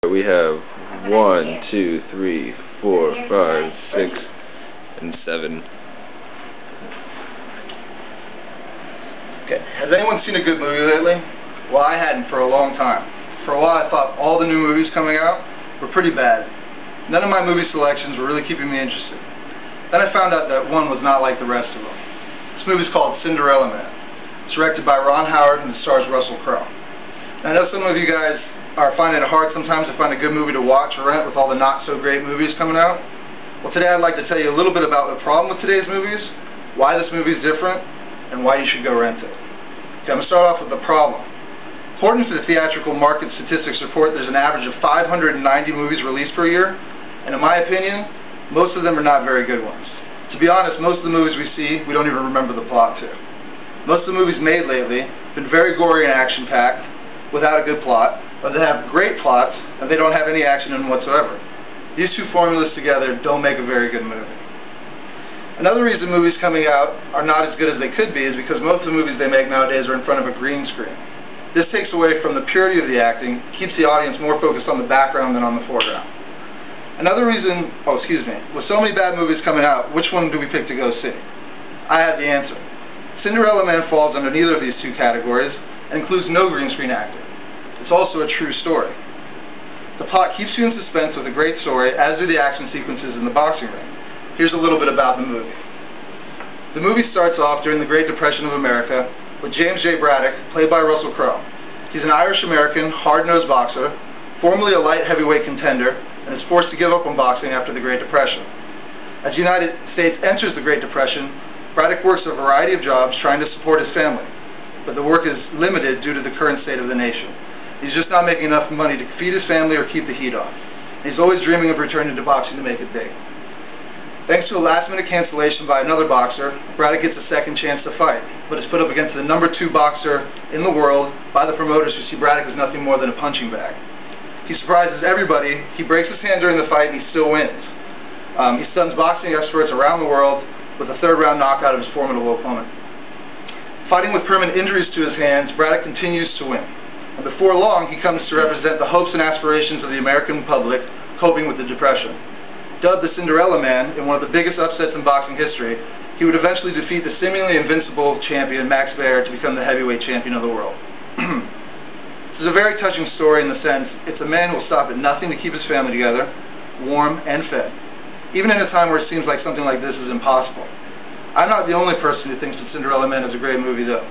We have 1, 2, 3, 4, 5, 6, and 7. Okay. Has anyone seen a good movie lately? Well, I hadn't for a long time. For a while, I thought all the new movies coming out were pretty bad. None of my movie selections were really keeping me interested. Then I found out that one was not like the rest of them. This movie is called Cinderella Man. It's directed by Ron Howard and it stars Russell Crowe. Now, I know some of you guys are finding it hard sometimes to find a good movie to watch or rent with all the not-so-great movies coming out. Well, today I'd like to tell you a little bit about the problem with today's movies, why this movie is different, and why you should go rent it. Okay, I'm going to start off with the problem. According to the theatrical market statistics report, there's an average of 590 movies released per year, and in my opinion, most of them are not very good ones. To be honest, most of the movies we see, we don't even remember the plot to. Most of the movies made lately have been very gory and action-packed, without a good plot, or they have great plots, and they don't have any action in them whatsoever. These two formulas together don't make a very good movie. Another reason movies coming out are not as good as they could be is because most of the movies they make nowadays are in front of a green screen. This takes away from the purity of the acting, keeps the audience more focused on the background than on the foreground. Another reason, with so many bad movies coming out, which one do we pick to go see? I have the answer. Cinderella Man falls under neither of these two categories and includes no green screen acting. It's also a true story. The plot keeps you in suspense with a great story, as do the action sequences in the boxing ring. Here's a little bit about the movie. The movie starts off during the Great Depression of America with James J. Braddock, played by Russell Crowe. He's an Irish-American, hard-nosed boxer, formerly a light heavyweight contender, and is forced to give up on boxing after the Great Depression. As the United States enters the Great Depression, Braddock works a variety of jobs trying to support his family, but the work is limited due to the current state of the nation. He's just not making enough money to feed his family or keep the heat off. He's always dreaming of returning to boxing to make it big. Thanks to a last-minute cancellation by another boxer, Braddock gets a second chance to fight, but is put up against the #2 boxer in the world by the promoters who see Braddock as nothing more than a punching bag. He surprises everybody, he breaks his hand during the fight, and he still wins. He stuns boxing experts around the world with a third-round knockout of his formidable opponent. Fighting with permanent injuries to his hands, Braddock continues to win. And before long, he comes to represent the hopes and aspirations of the American public coping with the Depression. Dubbed the Cinderella Man in one of the biggest upsets in boxing history, he would eventually defeat the seemingly invincible champion, Max Baer, to become the heavyweight champion of the world. This is a very touching story in the sense it's a man who will stop at nothing to keep his family together, warm and fed, even in a time where it seems like something like this is impossible. I'm not the only person who thinks that Cinderella Man is a great movie, though.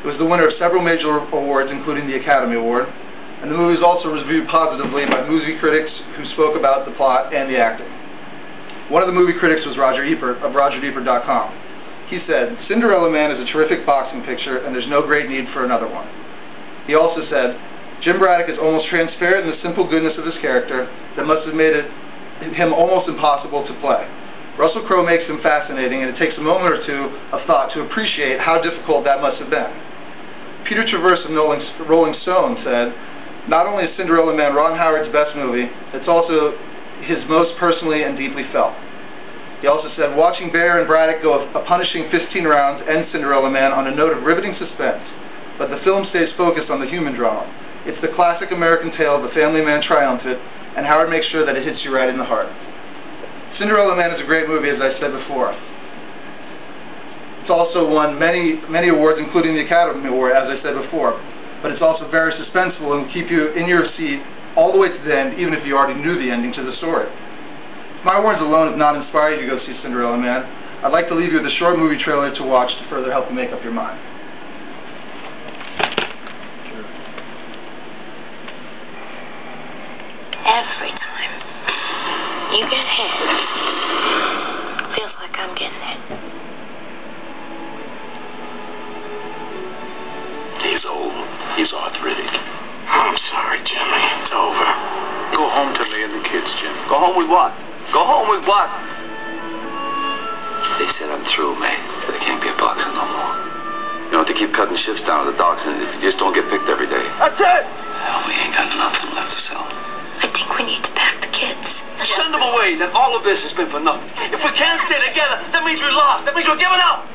It was the winner of several major awards, including the Academy Award, and the movie was also reviewed positively by movie critics who spoke about the plot and the acting. One of the movie critics was Roger Ebert of RogerEbert.com. He said, "Cinderella Man is a terrific boxing picture, and there's no great need for another one." He also said, "Jim Braddock is almost transparent in the simple goodness of his character that must have made him almost impossible to play. Russell Crowe makes him fascinating, and it takes a moment or two of thought to appreciate how difficult that must have been." Peter Traverse of Rolling Stone said, "Not only is Cinderella Man Ron Howard's best movie, it's also his most personally and deeply felt." He also said, "Watching Baer and Braddock go a punishing 15 rounds ends Cinderella Man on a note of riveting suspense, but the film stays focused on the human drama. It's the classic American tale of the family man triumphant, and Howard makes sure that it hits you right in the heart." Cinderella Man is a great movie, as I said before. It's also won many awards, including the Academy Award, as I said before. But it's also very suspenseful and will keep you in your seat all the way to the end, even if you already knew the ending to the story. If my words alone have not inspired you to go see Cinderella Man, I'd like to leave you with a short movie trailer to watch to further help you make up your mind. Every time you get hit, feels like I'm getting hit. He's old. He's arthritic. I'm sorry, Jimmy. It's over. Go home to me and the kids, Jim. Go home with what? Go home with what? They said I'm through, man. But I can't be a boxer no more. You know, they keep cutting shifts down at the docks, and if you just don't get picked every day. That's it! Well, we ain't got nothing left to sell. I think we need to pack the kids. Send them away, then all of this has been for nothing. If we can't stay together, that means we lost. That means we're giving up.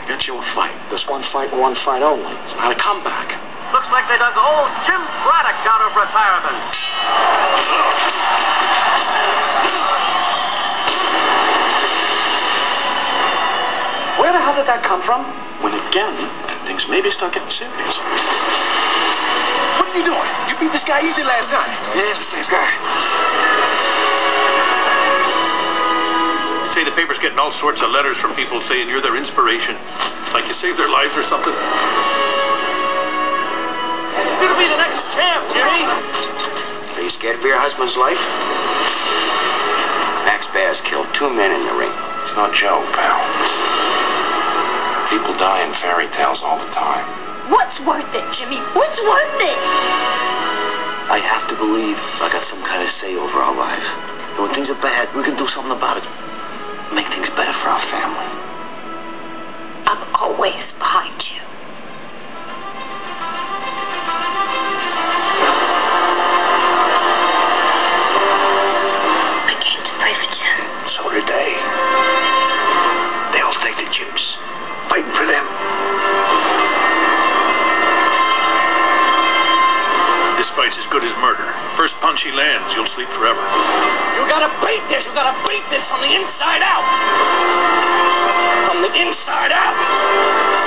Get you a fight. There's one fight and one fight only. It's not a comeback. Looks like they dug old Jim Braddock out of retirement. Where the hell did that come from? When again, things maybe start getting serious. What are you doing? You beat this guy easy last night. Yes, this guy. Say the paper's getting all sorts of letters from people saying you're their inspiration. Like you saved their lives or something. You'll be the next champ, Jimmy. Are you scared for your husband's life? Max Bass killed 2 men in the ring. It's no joke, pal. People die in fairy tales all the time. What's worth it, Jimmy? What's worth it? I have to believe I got some kind of say over our lives. And when things are bad, we can do something about it. Make things better for our family. I'm always behind you. I came to pray for Jim. So did they. They all take the chips. Fighting for them. This fight's as good as murder. First punch he lands, you'll sleep forever. You gotta beat this. You gotta beat this from the inside out. From the inside out.